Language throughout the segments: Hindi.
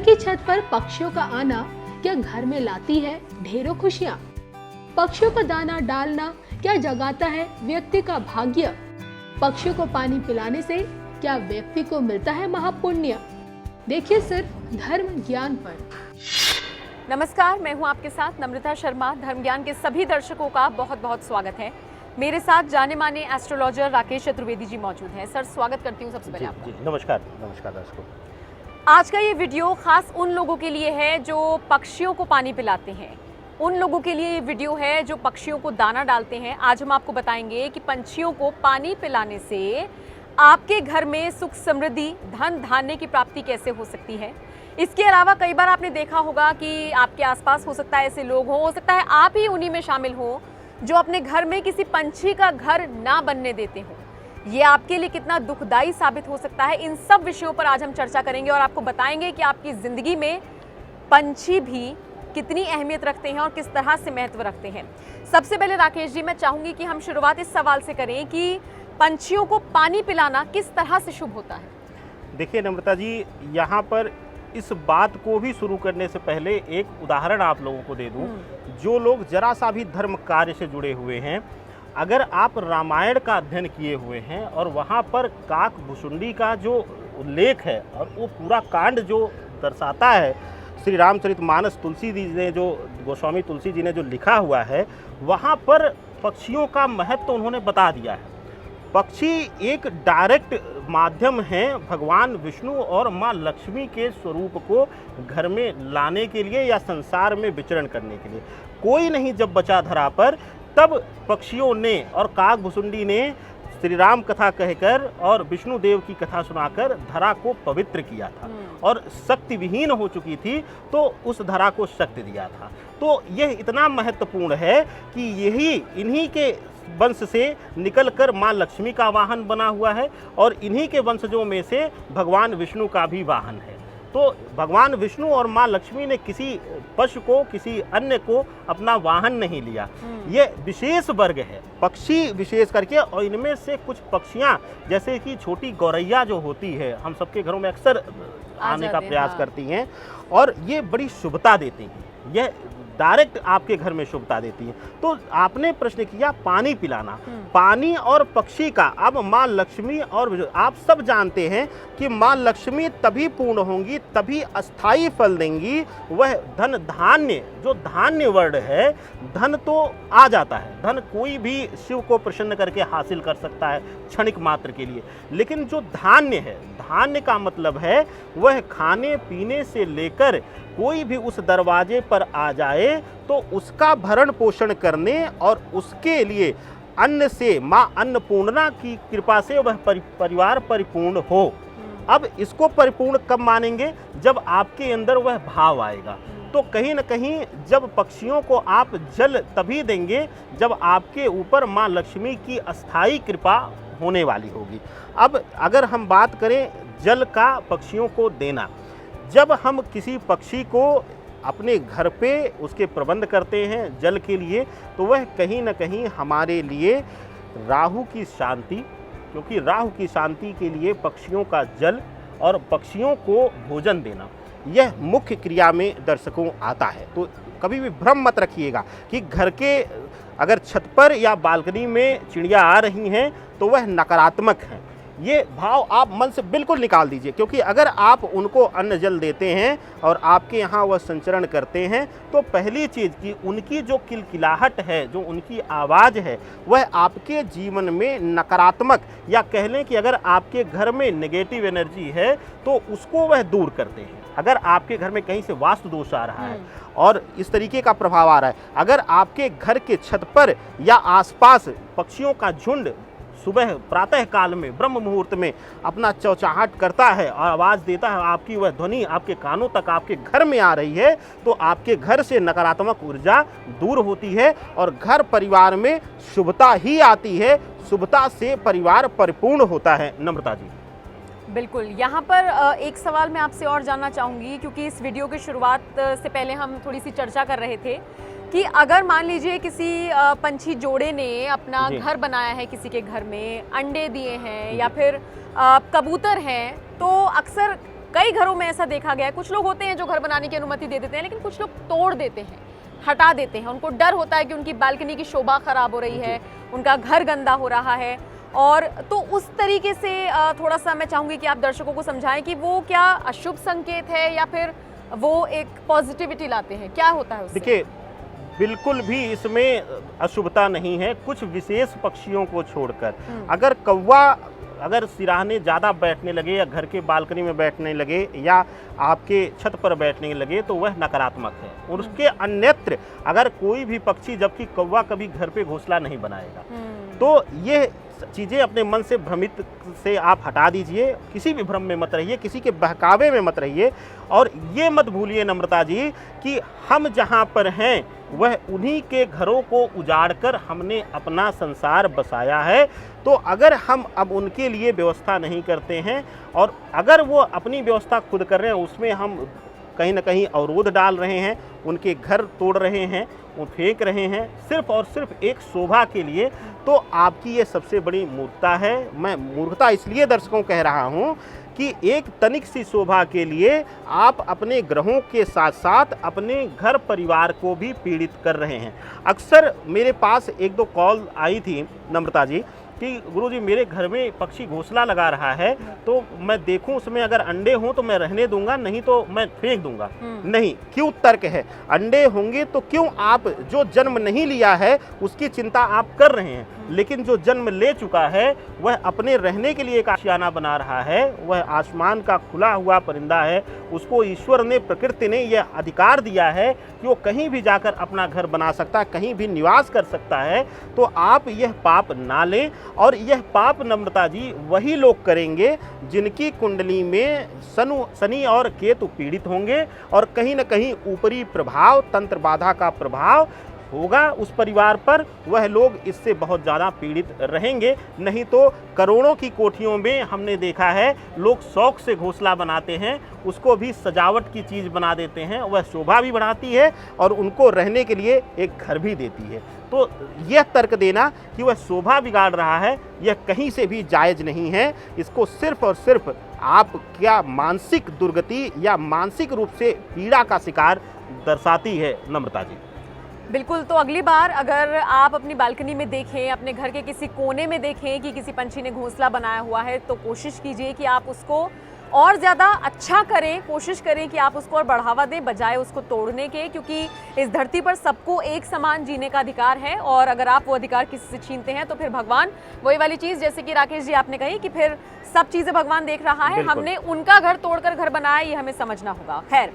घर की छत पर पक्षियों का आना क्या घर में लाती है ढेरों खुशियाँ? पक्षियों को दाना डालना क्या जगाता है व्यक्ति का भाग्य? पक्षियों को पानी पिलाने से क्या व्यक्ति को मिलता है महापुण्य? देखिए सिर्फ धर्म ज्ञान पर। नमस्कार, मैं हूं आपके साथ नम्रता शर्मा। धर्म ज्ञान के सभी दर्शकों का बहुत बहुत स्वागत है। मेरे साथ जाने माने एस्ट्रोलॉजर राकेश चतुर्वेदी जी मौजूद हैं। सर, स्वागत करती हूं सबसे पहले आपका। नमस्कार दर्शकों। आज का ये वीडियो खास उन लोगों के लिए है जो पक्षियों को पानी पिलाते हैं, उन लोगों के लिए ये वीडियो है जो पक्षियों को दाना डालते हैं। आज हम आपको बताएंगे कि पंछियों को पानी पिलाने से आपके घर में सुख समृद्धि धन धान्य की प्राप्ति कैसे हो सकती है। इसके अलावा कई बार आपने देखा होगा कि आपके आसपास हो सकता है ऐसे लोग हो सकता है आप ही उन्हीं में शामिल हो जो अपने घर में किसी पंछी का घर ना बनने देते हो। ये आपके लिए कितना दुखदाई साबित हो सकता है, इन सब विषयों पर आज हम चर्चा करेंगे और आपको बताएंगे कि आपकी जिंदगी में पंछी भी कितनी अहमियत रखते हैं और किस तरह से महत्व रखते हैं। सबसे पहले राकेश जी, मैं चाहूंगी कि हम शुरुआत इस सवाल से करें कि पंछियों को पानी पिलाना किस तरह से शुभ होता है। देखिए नम्रता जी, यहाँ पर इस बात को भी शुरू करने से पहले एक उदाहरण आप लोगों को दे दूं। जो लोग जरा सा भी धर्म कार्य से जुड़े हुए हैं, अगर आप रामायण का अध्ययन किए हुए हैं और वहाँ पर काक भुसुंडी का जो उल्लेख है और वो पूरा कांड जो दर्शाता है, श्री रामचरितमानस तुलसी जी ने जो गोस्वामी तुलसी जी ने जो लिखा हुआ है, वहाँ पर पक्षियों का महत्व उन्होंने बता दिया है। पक्षी एक डायरेक्ट माध्यम है भगवान विष्णु और माँ लक्ष्मी के स्वरूप को घर में लाने के लिए या संसार में विचरण करने के लिए। कोई नहीं जब बचा धरा पर, तब पक्षियों ने और काक भुसुंडी ने श्री राम कथा कहकर और विष्णु देव की कथा सुनाकर धरा को पवित्र किया था और शक्ति विहीन हो चुकी थी तो उस धरा को शक्ति दिया था। तो यह इतना महत्वपूर्ण है कि यही इन्हीं के वंश से निकलकर माँ लक्ष्मी का वाहन बना हुआ है और इन्हीं के वंशजों में से भगवान विष्णु का भी वाहन है। तो भगवान विष्णु और माँ लक्ष्मी ने किसी पशु को, किसी अन्य को अपना वाहन नहीं लिया। ये विशेष वर्ग है पक्षी विशेष करके, और इनमें से कुछ पक्षियाँ जैसे कि छोटी गौरैया जो होती है, हम सबके घरों में अक्सर आने का प्रयास करती हैं और ये बड़ी शुभता देती हैं। यह डायरेक्ट आपके घर में शुभता देती है। तो आपने प्रश्न किया पानी पिलाना, पानी और पक्षी का। अब माँ लक्ष्मी और आप सब जानते हैं कि माँ लक्ष्मी तभी पूर्ण होंगी, तभी अस्थाई फल देंगी। वह धन धान्य, जो धान्य वर्ड है, धन तो आ जाता है, धन कोई भी शिव को प्रसन्न करके हासिल कर सकता है क्षणिक मात्र के लिए, लेकिन जो धान्य है, धान्य का मतलब है वह खाने पीने से लेकर कोई भी उस दरवाजे पर आ जाए तो उसका भरण पोषण करने और उसके लिए अन्न से माँ अन्नपूर्णा की कृपा से वह परिवार परिपूर्ण हो। अब इसको परिपूर्ण कब मानेंगे? जब आपके अंदर वह भाव आएगा। तो कहीं न कहीं जब पक्षियों को आप जल तभी देंगे जब आपके ऊपर माँ लक्ष्मी की अस्थाई कृपा होने वाली होगी। अब अगर हम बात करें जल का पक्षियों को देना, जब हम किसी पक्षी को अपने घर पे उसके प्रबंध करते हैं जल के लिए, तो वह कहीं न कहीं हमारे लिए राहु की शांति, क्योंकि राहु की शांति के लिए पक्षियों का जल और पक्षियों को भोजन देना यह मुख्य क्रिया में दर्शकों आता है। तो कभी भी भ्रम मत रखिएगा कि घर के अगर छत पर या बालकनी में चिड़िया आ रही हैं तो वह नकारात्मक है। ये भाव आप मन से बिल्कुल निकाल दीजिए, क्योंकि अगर आप उनको अन्न जल देते हैं और आपके यहाँ वह संचरण करते हैं तो पहली चीज़ कि उनकी जो किलकिलाहट है, जो उनकी आवाज़ है, वह आपके जीवन में नकारात्मक, या कह लें कि अगर आपके घर में नेगेटिव एनर्जी है तो उसको वह दूर करते हैं। अगर आपके घर में कहीं से वास्तु दोष आ रहा है और इस तरीके का प्रभाव आ रहा है, अगर आपके घर के छत पर या आसपास पक्षियों का झुंड सुबह प्रातः काल में ब्रह्म मुहूर्त में अपना चौचाहट करता है और आवाज़ देता है, आपकी वह ध्वनि आपके कानों तक आपके घर में आ रही है, तो आपके घर से नकारात्मक ऊर्जा दूर होती है और घर परिवार में शुभता ही आती है। शुभता से परिवार परिपूर्ण होता है। नम्रता जी। बिल्कुल, यहाँ पर एक सवाल मैं आपसे और जानना चाहूँगी, क्योंकि इस वीडियो की शुरुआत से पहले हम थोड़ी सी चर्चा कर रहे थे कि अगर मान लीजिए किसी पंछी जोड़े ने अपना घर बनाया है, किसी के घर में अंडे दिए हैं या फिर कबूतर हैं, तो अक्सर कई घरों में ऐसा देखा गया है, कुछ लोग होते हैं जो घर बनाने की अनुमति दे देते हैं, लेकिन कुछ लोग तोड़ देते हैं, हटा देते हैं। उनको डर होता है कि उनकी बालकनी की शोभा खराब हो रही है, उनका घर गंदा हो रहा है। और तो उस तरीके से थोड़ा सा मैं चाहूँगी कि आप दर्शकों को समझाएं कि वो क्या अशुभ संकेत है या फिर वो एक पॉजिटिविटी लाते हैं, क्या होता है उससे? देखिए, बिल्कुल भी इसमें अशुभता नहीं है, कुछ विशेष पक्षियों को छोड़कर। अगर कौवा अगर सिराहने ज़्यादा बैठने लगे या घर के बालकनी में बैठने लगे या आपके छत पर बैठने लगे तो वह नकारात्मक है। और उसके अन्यत्र अगर कोई भी पक्षी, जबकि कौवा कभी घर पे घोंसला नहीं बनाएगा, तो ये चीज़ें अपने मन से भ्रमित से आप हटा दीजिए। किसी भी भ्रम में मत रहिए, किसी के बहकावे में मत रहिए। और ये मत भूलिए नम्रता जी कि हम जहाँ पर हैं वह उन्हीं के घरों को उजाड़ कर हमने अपना संसार बसाया है। तो अगर हम अब उनके लिए व्यवस्था नहीं करते हैं और अगर वो अपनी व्यवस्था खुद कर रहे हैं, उसमें हम कहीं ना कहीं अवरोध डाल रहे हैं, उनके घर तोड़ रहे हैं, वो फेंक रहे हैं सिर्फ और सिर्फ एक शोभा के लिए, तो आपकी ये सबसे बड़ी मूर्खता है। मैं मूर्खता इसलिए दर्शकों कह रहा हूँ कि एक तनिक सी शोभा के लिए आप अपने ग्रहों के साथ साथ अपने घर परिवार को भी पीड़ित कर रहे हैं। अक्सर मेरे पास एक दो कॉल आई थी नम्रता जी कि गुरुजी मेरे घर में पक्षी घोंसला लगा रहा है, तो मैं देखूं उसमें अगर अंडे हों तो मैं रहने दूंगा, नहीं तो मैं फेंक दूंगा। नहीं, क्यों तर्क है? अंडे होंगे तो क्यों आप जो जन्म नहीं लिया है उसकी चिंता आप कर रहे हैं, लेकिन जो जन्म ले चुका है वह अपने रहने के लिए एक आशियाना बना रहा है, वह आसमान का खुला हुआ परिंदा है, उसको ईश्वर ने, प्रकृति ने यह अधिकार दिया है कि वो कहीं भी जाकर अपना घर बना सकता है, कहीं भी निवास कर सकता है। तो आप यह पाप ना लें। और यह पाप नम्रता जी वही लोग करेंगे जिनकी कुंडली में शनि और केतु पीड़ित होंगे और कहीं न कहीं ऊपरी प्रभाव, तंत्र बाधा का प्रभाव होगा उस परिवार पर, वह लोग इससे बहुत ज़्यादा पीड़ित रहेंगे। नहीं तो करोड़ों की कोठियों में हमने देखा है लोग शौक से घोंसला बनाते हैं, उसको भी सजावट की चीज़ बना देते हैं, वह शोभा भी बढ़ाती है और उनको रहने के लिए एक घर भी देती है। तो यह तर्क देना कि वह शोभा बिगाड़ रहा है, यह कहीं से भी जायज़ नहीं है। इसको सिर्फ और सिर्फ आप क्या मानसिक दुर्गति या मानसिक रूप से पीड़ा का शिकार दर्शाती है नम्रता जी। बिल्कुल। तो अगली बार अगर आप अपनी बालकनी में देखें, अपने घर के किसी कोने में देखें कि किसी पंछी ने घोंसला बनाया हुआ है, तो कोशिश कीजिए कि आप उसको और ज़्यादा अच्छा करें, कोशिश करें कि आप उसको और बढ़ावा दें बजाय उसको तोड़ने के, क्योंकि इस धरती पर सबको एक समान जीने का अधिकार है। और अगर आप वो अधिकार किसी से छीनते हैं तो फिर भगवान, वही वाली चीज़ जैसे कि राकेश जी आपने कही कि फिर सब चीज़ें भगवान देख रहा है, हमने उनका घर तोड़कर घर बनाया, ये हमें समझना होगा। खैर,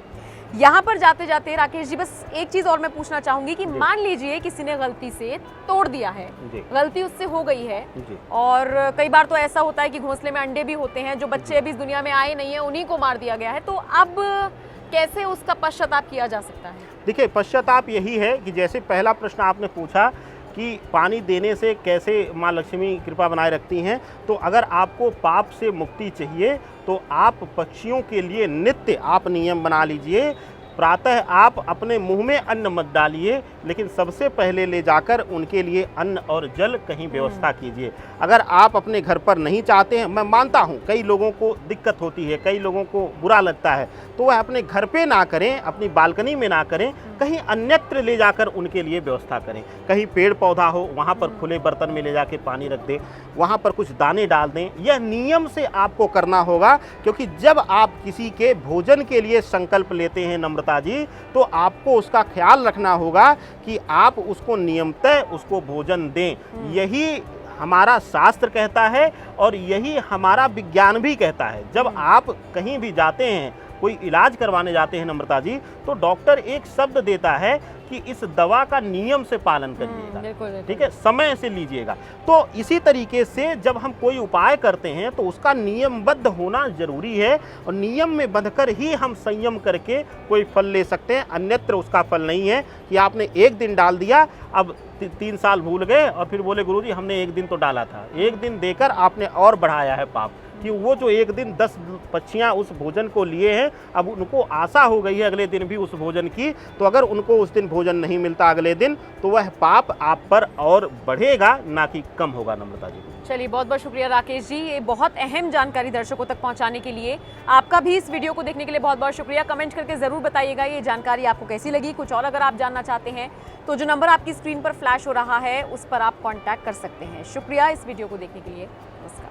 यहाँ पर जाते जाते राकेश जी बस एक चीज़ और मैं पूछना चाहूँगी कि मान लीजिए किसी ने गलती से तोड़ दिया है, गलती उससे हो गई है, और कई बार तो ऐसा होता है कि घोंसले में अंडे भी होते हैं, जो बच्चे अभी इस दुनिया में आए नहीं है उन्हीं को मार दिया गया है, तो अब कैसे उसका पश्चाताप किया जा सकता है? देखिए, पश्चाताप यही है कि जैसे पहला प्रश्न आपने पूछा कि पानी देने से कैसे माँ लक्ष्मी कृपा बनाए रखती हैं, तो अगर आपको पाप से मुक्ति चाहिए तो आप पक्षियों के लिए नित्य आप नियम बना लीजिए। प्रातः आप अपने मुंह में अन्न मत डालिए, लेकिन सबसे पहले ले जाकर उनके लिए अन्न और जल कहीं व्यवस्था कीजिए। अगर आप अपने घर पर नहीं चाहते हैं, मैं मानता हूं कई लोगों को दिक्कत होती है, कई लोगों को बुरा लगता है, तो वह अपने घर पे ना करें, अपनी बालकनी में ना करें, कहीं अन्यत्र ले जाकर उनके लिए व्यवस्था करें। कहीं पेड़ पौधा हो, वहाँ पर खुले बर्तन में ले जाके पानी रख दें, वहाँ पर कुछ दाने डाल दें। यह नियम से आपको करना होगा, क्योंकि जब आप किसी के भोजन के लिए संकल्प लेते हैं नम्रता जी, तो आपको उसका ख्याल रखना होगा कि आप उसको नियमतः उसको भोजन दें। यही हमारा शास्त्र कहता है और यही हमारा विज्ञान भी कहता है। जब आप कहीं भी जाते हैं, कोई इलाज करवाने जाते हैं नम्रता जी, तो डॉक्टर एक शब्द देता है कि इस दवा का नियम से पालन करिएगा, ठीक है, समय से लीजिएगा। तो इसी तरीके से जब हम कोई उपाय करते हैं तो उसका नियमबद्ध होना जरूरी है, और नियम में बंधकर ही हम संयम करके कोई फल ले सकते हैं, अन्यत्र उसका फल नहीं है कि आपने एक दिन डाल दिया, अब 3 साल भूल गए और फिर बोले गुरुजी हमने एक दिन तो डाला था। एक दिन देकर आपने और बढ़ाया है पाप। कि वो जो एक दिन 10 पक्षियाँ उस भोजन को लिए हैं, अब उनको आशा हो गई है अगले दिन भी उस भोजन की, तो अगर उनको उस दिन भोजन नहीं मिलता अगले दिन, तो वह पाप आप पर और बढ़ेगा, ना कि कम होगा। नम्रता जी, चलिए बहुत बहुत शुक्रिया राकेश जी, ये बहुत अहम जानकारी दर्शकों तक पहुंचाने के लिए। आपका भी इस वीडियो को देखने के लिए बहुत बहुत शुक्रिया। कमेंट करके ज़रूर बताइएगा ये जानकारी आपको कैसी लगी। कुछ और अगर आप जानना चाहते हैं तो जो नंबर आपकी स्क्रीन पर फ्लैश हो रहा है उस पर आप कॉन्टैक्ट कर सकते हैं। शुक्रिया इस वीडियो को देखने के लिए। नमस्कार।